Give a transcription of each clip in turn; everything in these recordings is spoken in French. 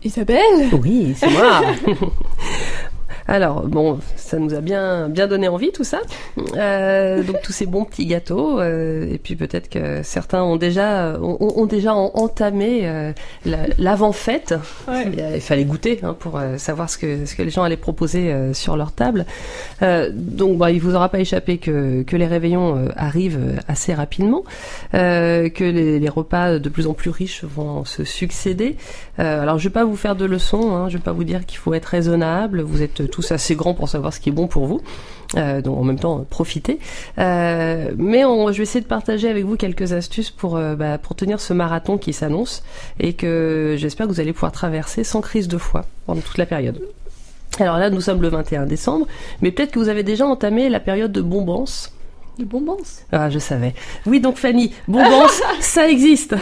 Isabelle ? Oui, c'est moi. Alors, bon, ça nous a bien donné envie, tout ça. Donc, tous ces bons petits gâteaux. Et puis, peut-être que certains ont déjà entamé l'avant-fête. Ouais. Il fallait goûter pour savoir ce que les gens allaient proposer sur leur table. Donc, il vous aura pas échappé que les réveillons arrivent assez rapidement, que les repas de plus en plus riches vont se succéder. Alors, je vais pas vous faire de leçons, je vais pas vous dire qu'il faut être raisonnable. Vous êtes tous assez grands pour savoir ce qui est bon pour vous. Donc en même temps, profitez. Mais je vais essayer de partager avec vous quelques astuces pour tenir ce marathon qui s'annonce et que j'espère que vous allez pouvoir traverser sans crise de foi pendant toute la période. Alors là, nous sommes le 21 décembre, mais peut-être que vous avez déjà entamé la période de bombance. De bonbons. Ah, je savais. Oui, donc Fanny, bombance, ça existe.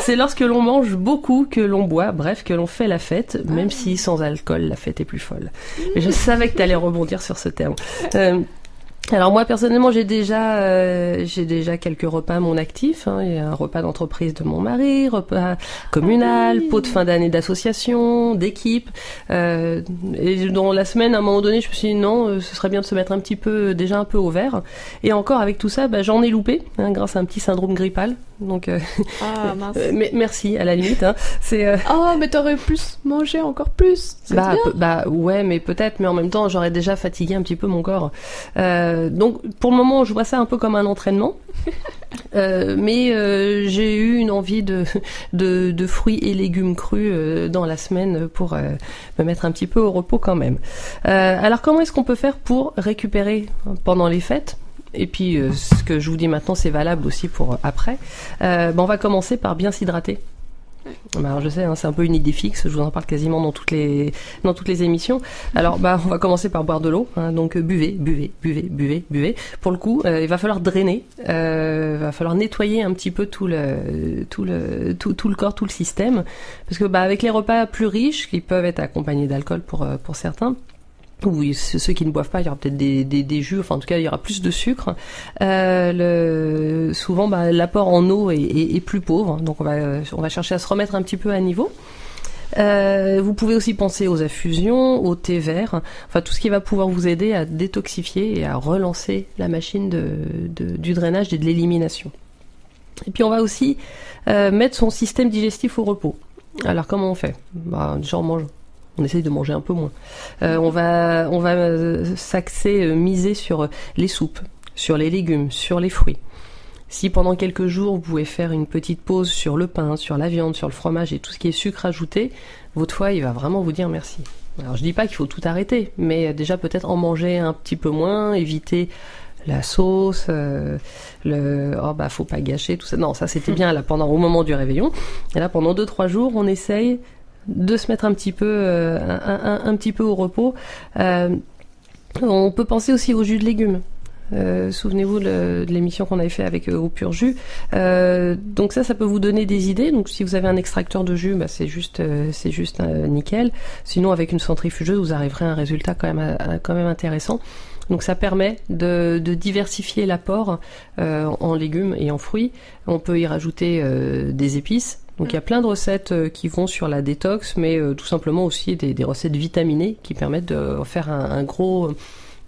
C'est lorsque l'on mange beaucoup que l'on boit, bref, que l'on fait la fête, même si sans alcool, la fête est plus folle. Mais je savais que tu allais rebondir sur ce terme. Alors moi personnellement j'ai déjà quelques repas à mon actif. Il y a un repas d'entreprise de mon mari, repas communal, pot de fin d'année d'association, d'équipe. Et dans la semaine à un moment donné je me suis dit non, ce serait bien de se mettre un peu au vert. Et encore avec tout ça, j'en ai loupé grâce à un petit syndrome grippal. Donc mince. Mais merci à la limite. C'est mais t'aurais pu manger encore plus. C'est bien. Ouais, mais peut-être, mais en même temps j'aurais déjà fatigué un petit peu mon corps. Donc pour le moment je vois ça un peu comme un entraînement. Mais j'ai eu une envie de fruits et légumes crus dans la semaine pour me mettre un petit peu au repos quand même. Alors comment est-ce qu'on peut faire pour récupérer pendant les fêtes ? Et puis ce que je vous dis maintenant c'est valable aussi pour après. On va commencer par bien s'hydrater. Alors je sais, c'est un peu une idée fixe, je vous en parle quasiment dans toutes les émissions. Alors on va commencer par boire de l'eau, donc buvez. Pour le coup, il va falloir drainer, va falloir nettoyer un petit peu tout le corps, tout le système, parce que avec les repas plus riches, qui peuvent être accompagnés d'alcool pour certains. Oui, ceux qui ne boivent pas, il y aura peut-être des jus, enfin en tout cas il y aura plus de sucre. Souvent l'apport en eau est plus pauvre, donc on va chercher à se remettre un petit peu à niveau. Vous pouvez aussi penser aux infusions, au thé vert, enfin tout ce qui va pouvoir vous aider à détoxifier et à relancer la machine du drainage et de l'élimination. Et puis on va aussi mettre son système digestif au repos. Alors comment on fait ? On essaye de manger un peu moins. On va s'axer, miser sur les soupes, sur les légumes, sur les fruits. Si pendant quelques jours, vous pouvez faire une petite pause sur le pain, sur la viande, sur le fromage et tout ce qui est sucre ajouté, votre foie, il va vraiment vous dire merci. Alors, je dis pas qu'il faut tout arrêter, mais déjà peut-être en manger un petit peu moins, éviter la sauce, faut pas gâcher, tout ça. Non, ça c'était bien là au moment du réveillon. Et là, pendant 2-3 jours, on essaye de se mettre un petit peu au repos. On peut penser aussi au jus de légumes. Souvenez-vous de l'émission qu'on avait fait avec Au Pur Jus. Donc ça peut vous donner des idées. Donc si vous avez un extracteur de jus, c'est juste nickel. Sinon avec une centrifugeuse, vous arriverez à un résultat quand même intéressant. Donc ça permet de diversifier l'apport en légumes et en fruits. On peut y rajouter des épices. Donc il y a plein de recettes qui vont sur la détox, mais tout simplement aussi des recettes vitaminées qui permettent de faire un gros,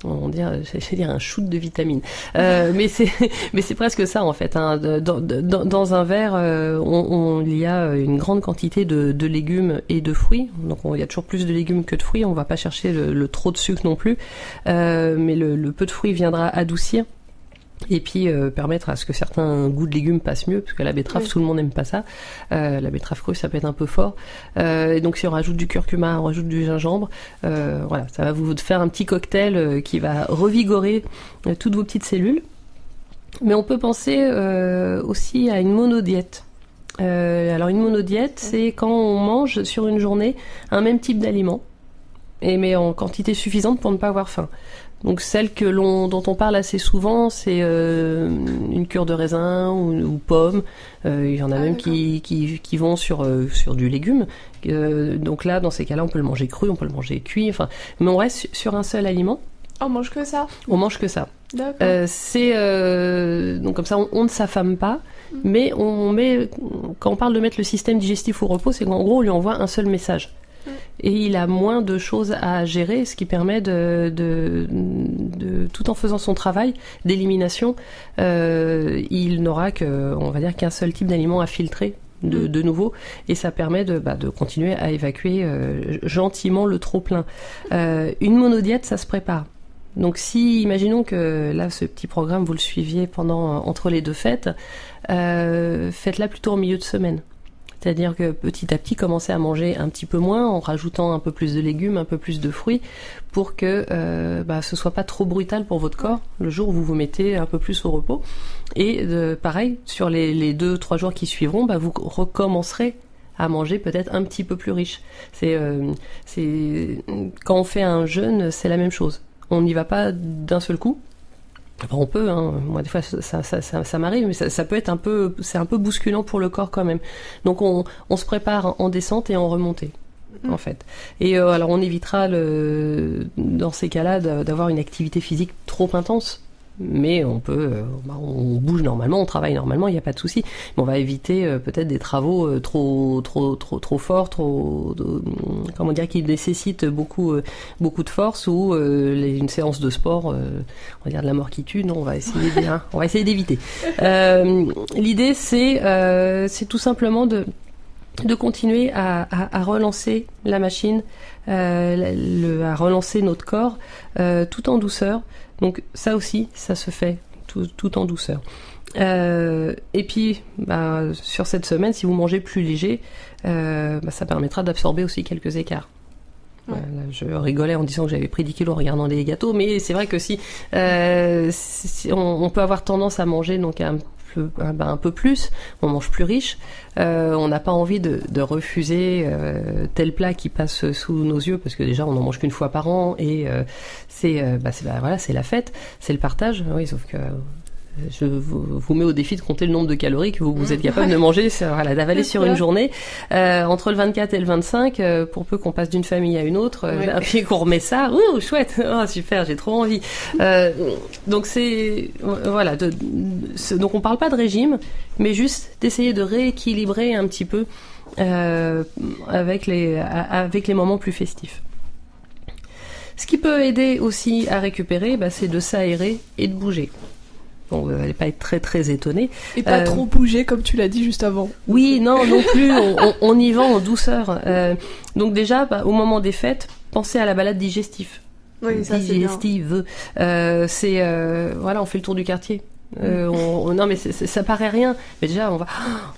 j'allais dire un shoot de vitamines. Mais c'est presque ça en fait. Dans un verre, il y a une grande quantité de légumes et de fruits. Donc il y a toujours plus de légumes que de fruits. On va pas chercher le trop de sucre non plus, mais le peu de fruits viendra adoucir. Et puis permettre à ce que certains goûts de légumes passent mieux, parce que la betterave, tout le monde n'aime pas ça. La betterave crue, ça peut être un peu fort. Et donc si on rajoute du curcuma, on rajoute du gingembre, ça va vous faire un petit cocktail qui va revigorer toutes vos petites cellules. Mais on peut penser aussi à une monodiète. Alors une monodiète, c'est quand on mange sur une journée un même type d'aliment, mais en quantité suffisante pour ne pas avoir faim. Donc celle dont on parle assez souvent, c'est une cure de raisin ou pomme. Il y en a même qui vont sur du légume. Donc là, dans ces cas-là, on peut le manger cru, on peut le manger cuit. Mais on reste sur un seul aliment. On mange que ça. On mange que ça. D'accord. Donc comme ça, on ne s'affame pas, mais quand on parle de mettre le système digestif au repos, c'est qu'en gros, on lui envoie un seul message. Et il a moins de choses à gérer, ce qui permet de tout en faisant son travail d'élimination, il n'aura on va dire qu'un seul type d'aliment à filtrer de nouveau, et ça permet de continuer à évacuer gentiment le trop-plein. Une monodiète, ça se prépare. Donc si, imaginons que là, ce petit programme, vous le suiviez entre les 2 fêtes, faites-la plutôt en milieu de semaine. C'est-à-dire que petit à petit, commencez à manger un petit peu moins en rajoutant un peu plus de légumes, un peu plus de fruits, pour que ce soit pas trop brutal pour votre corps le jour où vous vous mettez un peu plus au repos. Et pareil, sur les 2-3 jours qui suivront, vous recommencerez à manger peut-être un petit peu plus riche. Quand on fait un jeûne, c'est la même chose. On n'y va pas d'un seul coup. Enfin, on peut, moi des fois ça m'arrive, mais ça peut être c'est un peu bousculant pour le corps quand même. Donc on se prépare en descente et en remontée, en fait. Et alors on évitera dans ces cas-là d'avoir une activité physique trop intense. Mais on bouge normalement, on travaille normalement, il n'y a pas de souci. Mais on va éviter peut-être des travaux trop forts, qui nécessitent beaucoup de force, ou une séance de sport, on va dire de la mort qui tue. Non, on va essayer d'éviter. L'idée, c'est tout simplement de continuer à relancer la machine, à relancer notre corps, tout en douceur. Donc ça aussi, ça se fait tout en douceur. Et puis, sur cette semaine, si vous mangez plus léger, ça permettra d'absorber aussi quelques écarts. Ouais. Là, je rigolais en disant que j'avais pris 10 kilos en regardant des gâteaux, mais c'est vrai que si on peut avoir tendance à manger donc un peu plus, on mange plus riche, on n'a pas envie de refuser tel plat qui passe sous nos yeux, parce que déjà on en mange qu'une fois par an, et c'est la fête, c'est le partage. Oui, sauf que je vous mets au défi de compter le nombre de calories que vous êtes capable de manger, d'avaler sur une journée. Entre le 24 et le 25, pour peu qu'on passe d'une famille à une autre, et puis qu'on remet ça, chouette, super, j'ai trop envie. Donc donc on parle pas de régime, mais juste d'essayer de rééquilibrer un petit peu avec les moments plus festifs. Ce qui peut aider aussi à récupérer, c'est de s'aérer et de bouger. Bon, vous n'allez pas être très très étonné. Et pas trop bouger comme tu l'as dit juste avant. Oui, non plus. On y va en douceur. Donc déjà, au moment des fêtes, pensez à la balade digestive. Oui, ça c'est bien. Digestive. On fait le tour du quartier. Non mais ça paraît rien, mais déjà on va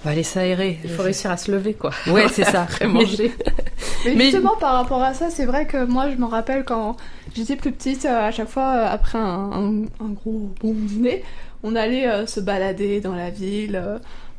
aller s'aérer. Il faut réussir à se lever, quoi. Ouais, c'est ça. Après manger. Mais justement, par rapport à ça, c'est vrai que moi je me rappelle quand j'étais plus petite, à chaque fois après un gros bon dîner, on allait se balader dans la ville,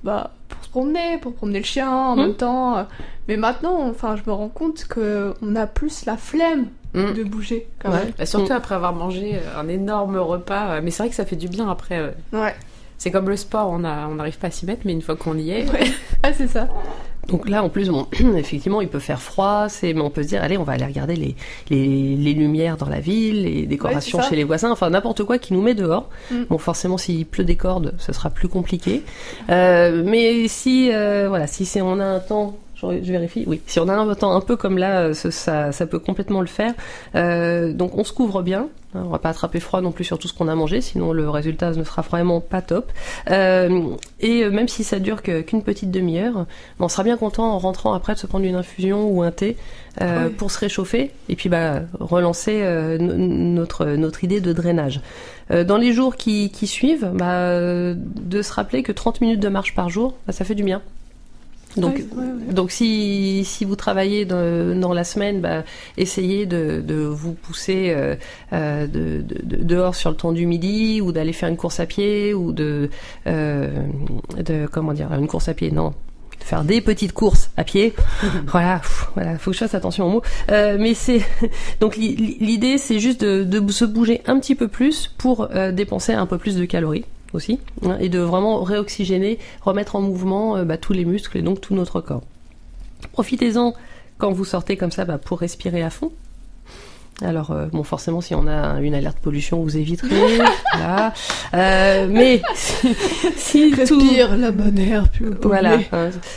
pour promener le chien en même temps. Mais maintenant, je me rends compte qu'on a plus la flemme de bouger quand même. Surtout après avoir mangé un énorme repas, mais c'est vrai que ça fait du bien après. Ouais. C'est comme le sport, on n'arrive pas à s'y mettre, mais une fois qu'on y est... Ouais. Ah, c'est ça. Donc là, en plus, effectivement, il peut faire froid, mais on peut se dire, allez, on va aller regarder les lumières dans la ville, les décorations chez les voisins, n'importe quoi qui nous met dehors. Bon, forcément, s'il pleut des cordes, ce sera plus compliqué. Mais si on a un temps... Je vérifie. Oui, si on a un temps un peu comme là, ça peut complètement le faire. Donc on se couvre bien. On va pas attraper froid non plus sur tout ce qu'on a mangé, sinon le résultat ne sera vraiment pas top. Et même si ça dure qu'une petite demi-heure, on sera bien content en rentrant après de se prendre une infusion ou un thé pour se réchauffer et puis relancer notre idée de drainage. Dans les jours qui suivent, de se rappeler que 30 minutes de marche par jour, ça fait du bien. Donc si vous travaillez dans la semaine, essayez de vous pousser dehors sur le temps du midi, ou d'aller faire une course à pied, ou une course à pied, non, de faire des petites courses à pied. voilà, faut que je fasse attention aux mots. Mais donc l'idée, c'est juste de se bouger un petit peu plus pour dépenser un peu plus de calories aussi, et de vraiment réoxygéner, remettre en mouvement tous les muscles et donc tout notre corps. Profitez-en quand vous sortez comme ça pour respirer à fond. Alors, bon, forcément, si on a une alerte pollution, vous éviterez. Voilà. Mais si tout... Respire la bonne air, puis Voilà.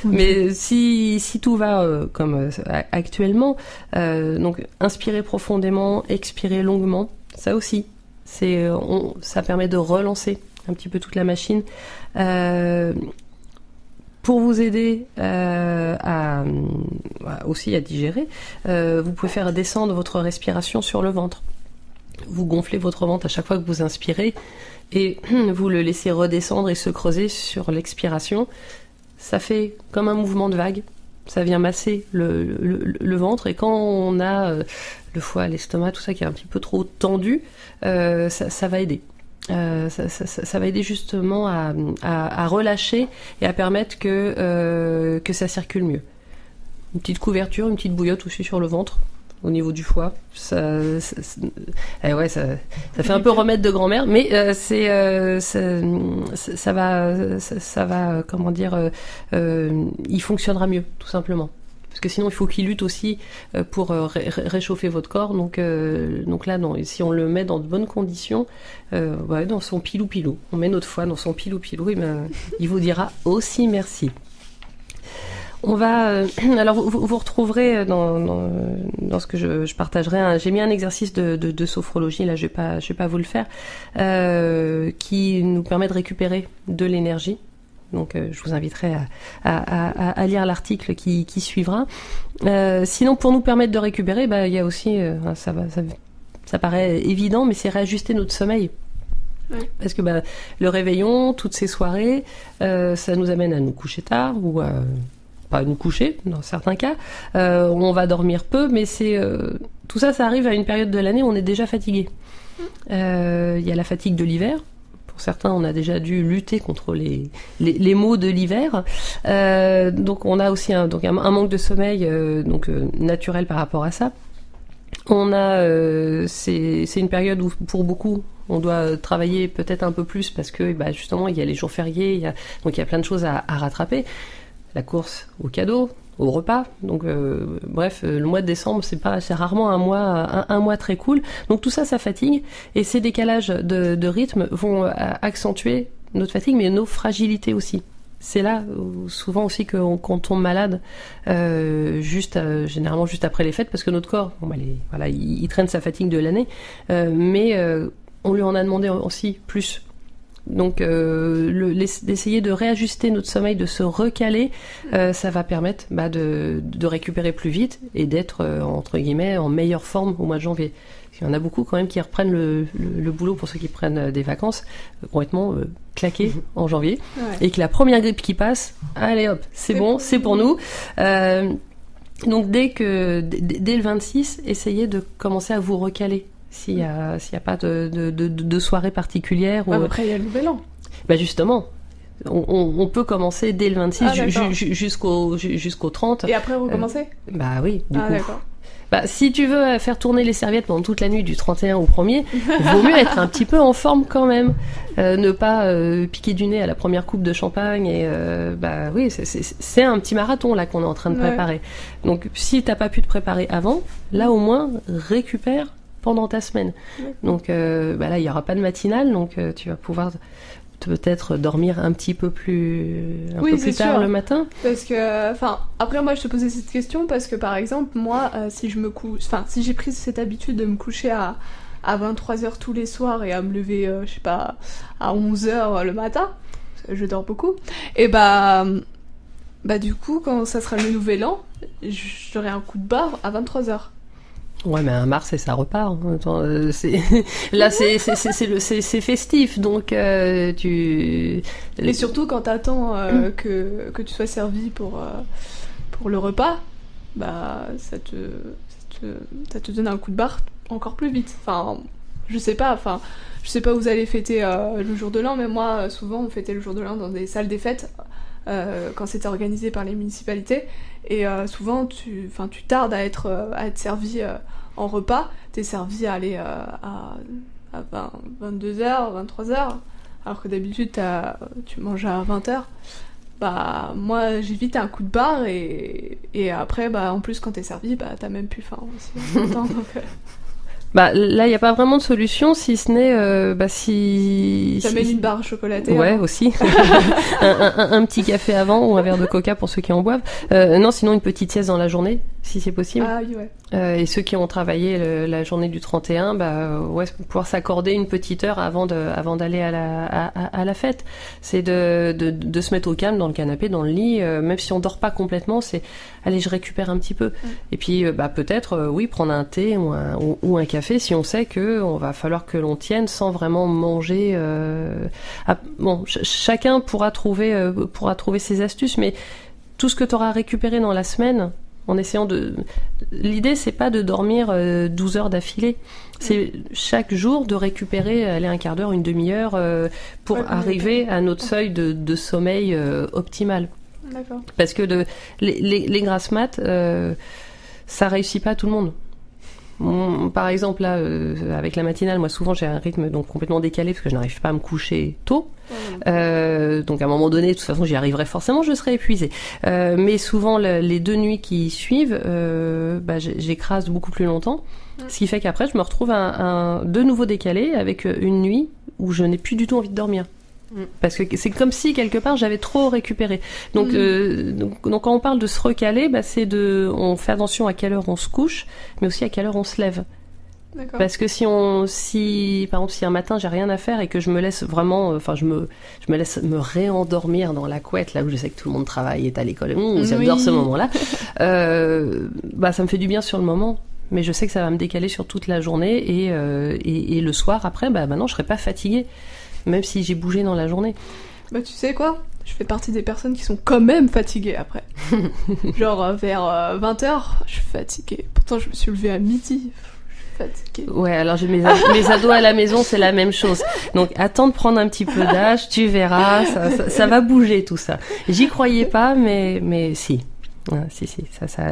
Mais si tout va comme actuellement, donc inspirez profondément, expirez longuement, ça aussi, ça permet de relancer un petit peu toute la machine. Pour vous aider aussi à digérer, vous pouvez faire descendre votre respiration sur le ventre. Vous gonflez votre ventre à chaque fois que vous inspirez et vous le laissez redescendre et se creuser sur l'expiration. Ça fait comme un mouvement de vague. Ça vient masser le ventre et quand on a le foie, l'estomac, tout ça qui est un petit peu trop tendu, ça va aider. Ça va aider justement à relâcher et à permettre que ça circule mieux. Une petite couverture, une petite bouillotte aussi sur le ventre, au niveau du foie. Ça fait un peu remède de grand-mère, mais ça va, comment dire, il fonctionnera mieux, tout simplement. Parce que sinon, il faut qu'il lutte aussi pour réchauffer votre corps. Donc là, non. Et si on le met dans de bonnes conditions, dans son pilou-pilou, on met notre foie dans son pilou-pilou, et il vous dira aussi merci. On va. Alors, vous retrouverez dans ce que je partagerai. J'ai mis un exercice de sophrologie. Là, je vais pas vous le faire, qui nous permet de récupérer de l'énergie. Donc je vous inviterai à lire l'article qui suivra. Sinon, pour nous permettre de récupérer, il y a aussi, ça paraît évident, mais c'est réajuster notre sommeil. Ouais. Parce que le réveillon, toutes ces soirées, ça nous amène à nous coucher tard ou pas à nous coucher dans certains cas. On va dormir peu, mais tout ça arrive à une période de l'année où on est déjà fatigué. Il y a la fatigue de l'hiver. Certains, on a déjà dû lutter contre les maux de l'hiver. Donc, on a aussi un manque de sommeil naturel par rapport à ça. C'est une période où, pour beaucoup, on doit travailler peut-être un peu plus parce que, justement, il y a les jours fériés, donc il y a plein de choses à rattraper. La course aux cadeaux, au repas. Donc, bref, le mois de décembre, c'est rarement un mois très cool. Donc tout ça fatigue. Et ces décalages de rythme vont accentuer notre fatigue, mais nos fragilités aussi. C'est là, souvent aussi, qu'on tombe malade, généralement juste après les fêtes, parce que notre corps, il traîne sa fatigue de l'année, mais on lui en a demandé aussi plus. Donc d'essayer de réajuster notre sommeil, de se recaler, ça va permettre de récupérer plus vite et d'être entre guillemets en meilleure forme au mois de janvier. Il y en a beaucoup quand même qui reprennent le boulot, pour ceux qui prennent des vacances, complètement claqués en janvier, et que la première grippe qui passe, allez hop, c'est bon, c'est pour nous. Donc dès le 26, essayez de commencer à vous recaler. S'il y a pas de soirée particulière. Après, il y a le Nouvel An. Justement, on peut commencer dès le 26 jusqu'au 30. Et après, recommencer oui, du coup. D'accord. Si tu veux faire tourner les serviettes pendant toute la nuit du 31 au 1er, vaut mieux être un petit peu en forme quand même. Ne pas piquer du nez à la première coupe de champagne. Et oui, c'est un petit marathon là qu'on est en train de préparer. Donc, si t'as pas pu te préparer avant, là au moins, récupère pendant ta semaine. Donc là, il n'y aura pas de matinale, donc tu vas pouvoir peut-être dormir un petit peu plus tard le matin. Parce que, après moi je te posais cette question parce que par exemple, moi, si j'ai pris cette habitude de me coucher à 23h tous les soirs et à me lever, à 11h le matin, parce que je dors beaucoup, et du coup, quand ça sera le nouvel an, j'aurai un coup de barre à 23h. Ouais, mais un mars et ça repart. Attends, là, c'est festif, donc tu. Et surtout quand t'attends que tu sois servi pour le repas, ça te donne un coup de barre encore plus vite. Je sais pas où vous allez fêter le jour de l'an, mais moi, souvent, on fêtait le jour de l'an dans des salles des fêtes. Quand c'était organisé par les municipalités, et souvent tu tardes à être servi en repas. T'es servi à aller à 22h, 23h, alors que d'habitude tu manges à 20h. Moi j'ai vite un coup de barre, et après en plus quand t'es servi, t'as même plus faim aussi en même temps, donc Bah là, il n'y a pas vraiment de solution, si ce n'est si... Ça met une barre chocolatée. Ouais, avant. aussi. un petit café avant ou un verre de coca pour ceux qui en boivent. Non, sinon une petite sieste dans la journée, si c'est possible. Ah oui, ouais. Et ceux qui ont travaillé la journée du 31, pouvoir s'accorder une petite heure avant d'aller à la fête. C'est de se mettre au calme dans le canapé, dans le lit, même si on dort pas complètement, c'est allez, je récupère un petit peu. Et puis peut-être oui, prendre un thé ou un café si on sait que on va falloir que l'on tienne sans vraiment manger. Chacun pourra trouver ses astuces, mais tout ce que tu auras récupéré dans la semaine, en essayant L'idée, c'est pas de dormir 12 heures d'affilée. C'est chaque jour de récupérer un quart d'heure, une demi-heure pour arriver à notre seuil de sommeil optimal. D'accord. Parce que les grasses mat, ça réussit pas à tout le monde. Par exemple, là, avec la matinale, moi, souvent, j'ai un rythme donc complètement décalé parce que je n'arrive pas à me coucher tôt. Donc, à un moment donné, de toute façon, j'y arriverai forcément, je serai épuisée. Mais souvent, les 2 nuits qui suivent, j'écrase beaucoup plus longtemps. Ce qui fait qu'après, je me retrouve de nouveau décalé avec une nuit où je n'ai plus du tout envie de dormir. Parce que c'est comme si quelque part j'avais trop récupéré. Donc quand on parle de se recaler, on fait attention à quelle heure on se couche, mais aussi à quelle heure on se lève. D'accord. Parce que si par exemple si un matin j'ai rien à faire et que je me laisse vraiment, je me laisse me réendormir dans la couette là où je sais que tout le monde travaille, est à l'école, j'adore ce moment-là. Ça me fait du bien sur le moment. Mais je sais que ça va me décaler sur toute la journée et le soir après, maintenant je serai pas fatiguée. Même si j'ai bougé dans la journée. Bah tu sais quoi ? Je fais partie des personnes qui sont quand même fatiguées après. Genre vers 20h, je suis fatiguée. Pourtant je me suis levée à midi. Je suis fatiguée. Ouais, alors j'ai mes ados à la maison, c'est la même chose. Donc attends de prendre un petit peu d'âge, tu verras, ça va bouger tout ça. J'y croyais pas, mais si. Ah, si,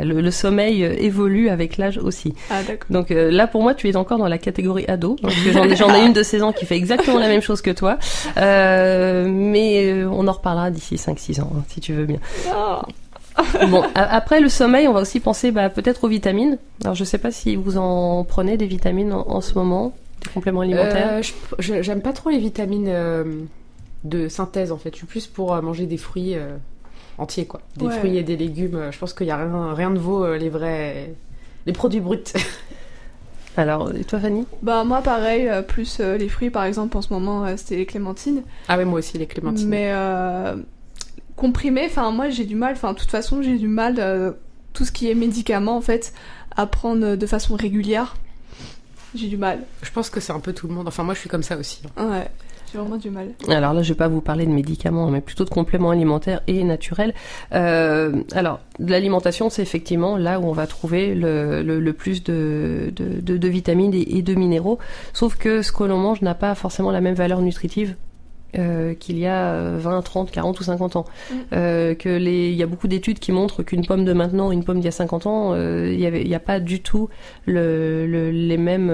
le sommeil évolue avec l'âge aussi. Ah, d'accord. Donc là, pour moi, tu es encore dans la catégorie ado. Donc j'en ai une de 16 ans qui fait exactement la même chose que toi. Mais on en reparlera d'ici 5-6 ans, si tu veux bien. Oh. Bon, après le sommeil, on va aussi penser peut-être aux vitamines. Alors je sais pas si vous en prenez des vitamines en ce moment, des compléments alimentaires. J'aime pas trop les vitamines de synthèse en fait. Je suis plus pour manger des fruits entiers quoi. Des fruits et des légumes. Je pense qu'il y a rien ne vaut les produits bruts. Alors, et toi Fanny ? Bah moi pareil, plus les fruits par exemple en ce moment c'était les clémentines. Ah ouais, moi aussi les clémentines. Mais comprimé, enfin moi j'ai du mal, de toute façon j'ai du mal, tout ce qui est médicaments en fait, à prendre de façon régulière. J'ai du mal. Je pense que c'est un peu tout le monde, enfin moi je suis comme ça aussi. Ouais, j'ai vraiment du mal. Alors là je vais pas vous parler de médicaments, mais plutôt de compléments alimentaires et naturels. Alors, de l'alimentation c'est effectivement là où on va trouver le plus de vitamines et de minéraux, sauf que ce que l'on mange n'a pas forcément la même valeur nutritive qu'il y a 20, 30, 40 ou 50 ans. Il y a beaucoup d'études qui montrent qu'une pomme de maintenant et une pomme d'il y a 50 ans, il y a pas du tout les mêmes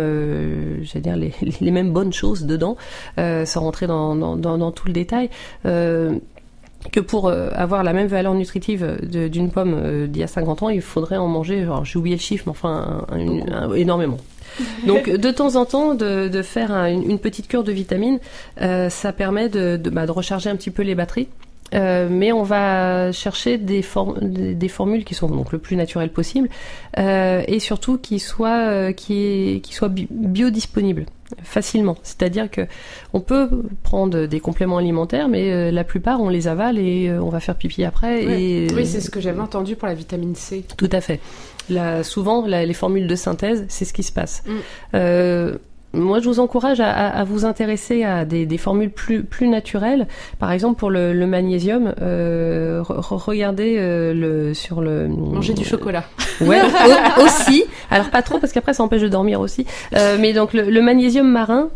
les mêmes bonnes choses dedans, sans rentrer dans tout le détail. Que pour avoir la même valeur nutritive d'une pomme d'il y a 50 ans, il faudrait en manger, alors j'ai oublié le chiffre, mais enfin énormément. Donc de temps en temps de faire une petite cure de vitamines, ça permet de recharger un petit peu les batteries. Mais on va chercher des formules qui sont donc le plus naturelles possible, et surtout qui soient biodisponibles facilement. C'est-à-dire que on peut prendre des compléments alimentaires, mais la plupart on les avale et on va faire pipi après. Ouais. Oui, c'est ce que j'avais entendu pour la vitamine C. Tout à fait. Souvent, les formules de synthèse, c'est ce qui se passe. Moi, je vous encourage à vous intéresser à des formules plus naturelles. Par exemple, pour le magnésium, regardez manger du chocolat. Ouais, aussi. Alors pas trop parce qu'après ça empêche de dormir aussi. Mais donc le magnésium marin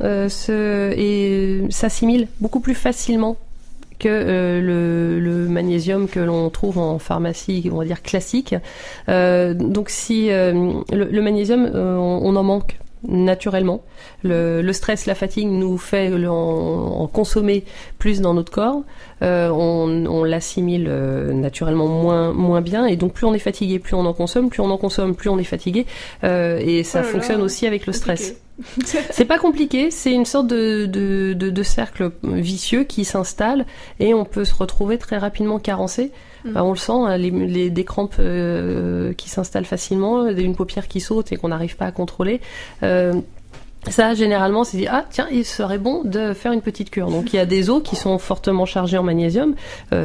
s'assimile beaucoup plus facilement que le magnésium que l'on trouve en pharmacie, on va dire classique. Donc si le magnésium, on en manque naturellement. Le stress, la fatigue nous fait en consommer plus dans notre corps. On l'assimile naturellement moins bien, et donc plus on est fatigué, plus on en consomme, plus on est fatigué, et ça fonctionne aussi avec le stress. C'est pas compliqué, c'est une sorte de cercle vicieux qui s'installe, et on peut se retrouver très rapidement carencé. On le sent, hein, des crampes qui s'installent facilement, une paupière qui saute et qu'on n'arrive pas à contrôler. Ça, généralement, c'est dit, ah tiens, il serait bon de faire une petite cure. Donc il y a des os qui sont fortement chargés en magnésium,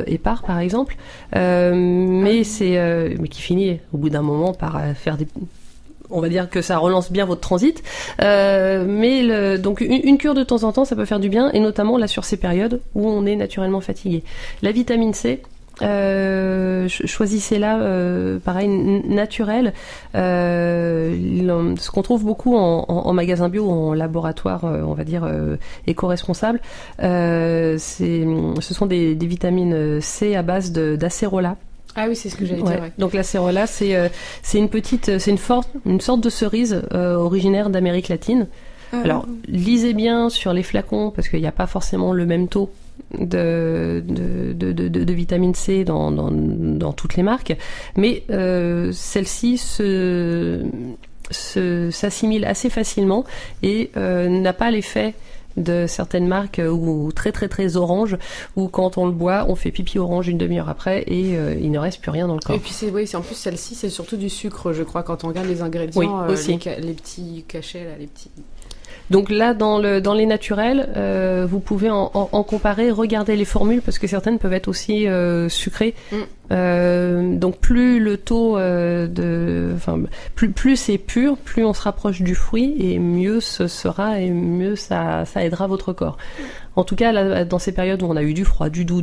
épars par exemple, mais qui finit au bout d'un moment par faire des... On va dire que ça relance bien votre transit, donc une cure de temps en temps, ça peut faire du bien, et notamment là sur ces périodes où on est naturellement fatigué. La vitamine C, choisissez-la, pareil, naturelle. Ce qu'on trouve beaucoup en magasin bio ou en laboratoire, on va dire éco-responsable, ce sont des vitamines C à base d'acérola. Ah oui, c'est ce que j'allais dire. Ouais. Donc l'acérola, c'est une sorte de cerise originaire d'Amérique latine. Alors lisez bien sur les flacons, parce qu'il n'y a pas forcément le même taux de vitamine C dans toutes les marques, mais celle-ci s'assimile assez facilement et n'a pas l'effet de certaines marques ou très très très orange, où quand on le boit on fait pipi orange une demi-heure après et il ne reste plus rien dans le corps. Et puis en plus celle-ci c'est surtout du sucre, je crois, quand on regarde les ingrédients, aussi. Les petits cachets là, les petits... Donc là, dans les naturels, vous pouvez en comparer, regarder les formules, parce que certaines peuvent être aussi sucrées. Donc plus le taux plus c'est pur, plus on se rapproche du fruit, et mieux ce sera, et mieux ça aidera votre corps. En tout cas, là, dans ces périodes où on a eu du froid, du doux,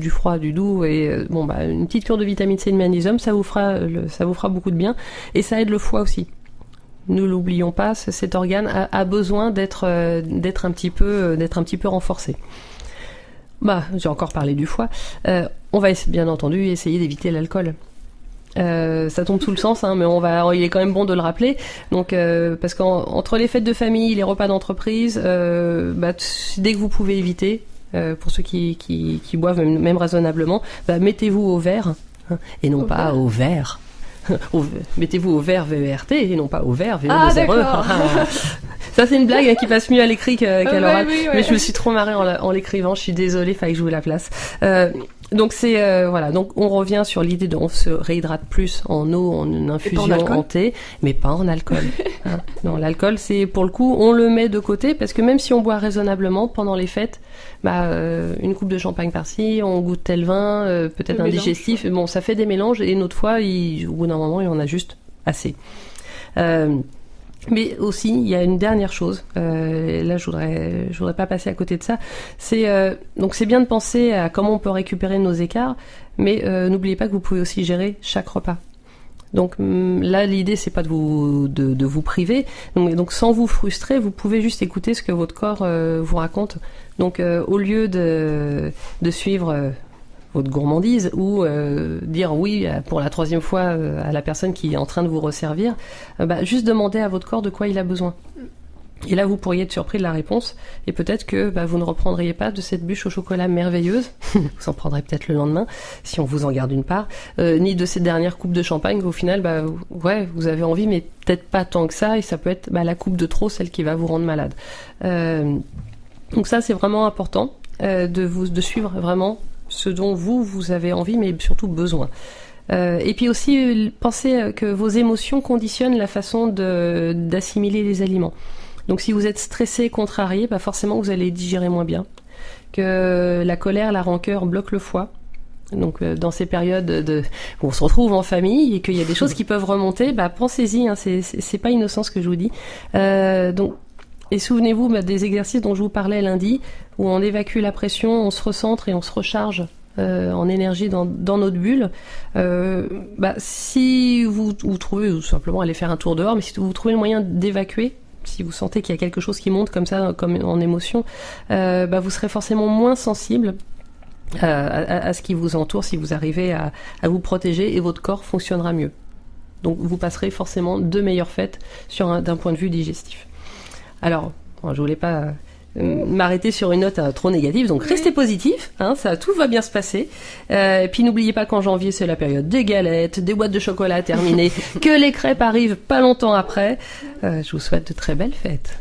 et une petite cure de vitamine C et de magnésium, ça vous fera beaucoup de bien, et ça aide le foie aussi. Ne l'oublions pas, cet organe a besoin d'être un petit peu renforcé. J'ai encore parlé du foie. On va bien entendu essayer d'éviter l'alcool. Ça tombe sous le sens, hein, mais il est quand même bon de le rappeler. Donc, parce qu'entre les fêtes de famille, les repas d'entreprise, dès que vous pouvez éviter, pour ceux qui boivent même raisonnablement, mettez-vous au verre, hein, et non pas au verre. Mettez-vous au verre VERT et non pas au verre VE. D'accord. Ça, c'est une blague qui passe mieux à l'écrit qu'à l'oral. Oui. Mais je me suis trop marrée en l'écrivant. Je suis désolée, fallait que je vous la place. Donc donc on revient sur l'idée on se réhydrate plus en eau, en une infusion, en thé, mais pas en alcool. Hein. Non, l'alcool, c'est pour le coup, on le met de côté, parce que même si on boit raisonnablement pendant les fêtes, une coupe de champagne par-ci, on goûte tel vin, peut-être un digestif, ça fait des mélanges, et notre foie, au bout d'un moment, il en a juste assez. Mais aussi, il y a une dernière chose. Là, je voudrais pas passer à côté de ça. Donc c'est bien de penser à comment on peut récupérer nos écarts, mais n'oubliez pas que vous pouvez aussi gérer chaque repas. Donc là, l'idée, c'est pas de vous priver. Donc sans vous frustrer, vous pouvez juste écouter ce que votre corps vous raconte. Donc au lieu de suivre votre gourmandise, ou dire oui pour la 3e fois à la personne qui est en train de vous resservir, juste demander à votre corps de quoi il a besoin. Et là, vous pourriez être surpris de la réponse, et peut-être que vous ne reprendriez pas de cette bûche au chocolat merveilleuse, vous en prendrez peut-être le lendemain, si on vous en garde une part, ni de cette dernière coupe de champagne, au final, vous avez envie, mais peut-être pas tant que ça, et ça peut être la coupe de trop, celle qui va vous rendre malade. Donc ça, c'est vraiment important, de suivre vraiment ce dont vous avez envie, mais surtout besoin. Et puis aussi, pensez que vos émotions conditionnent la façon d'assimiler les aliments. Donc si vous êtes stressé, contrarié, forcément vous allez digérer moins bien. Que la colère, la rancœur bloquent le foie. Donc dans ces périodes où on se retrouve en famille et qu'il y a des choses qui peuvent remonter, pensez-y, hein, c'est pas innocent ce que je vous dis. Et souvenez-vous des exercices dont je vous parlais lundi, où on évacue la pression, on se recentre et on se recharge en énergie dans notre bulle. Si vous trouvez, ou simplement aller faire un tour dehors, mais si vous trouvez le moyen d'évacuer, si vous sentez qu'il y a quelque chose qui monte comme ça, comme en émotion, vous serez forcément moins sensible à ce qui vous entoure si vous arrivez à vous protéger, et votre corps fonctionnera mieux. Donc vous passerez forcément de meilleures fêtes d'un point de vue digestif. Alors, bon, je voulais pas m'arrêter sur une note trop négative, donc restez positif, hein, ça, tout va bien se passer. Et puis n'oubliez pas qu'en janvier, c'est la période des galettes, des boîtes de chocolat terminées, que les crêpes arrivent pas longtemps après. Je vous souhaite de très belles fêtes.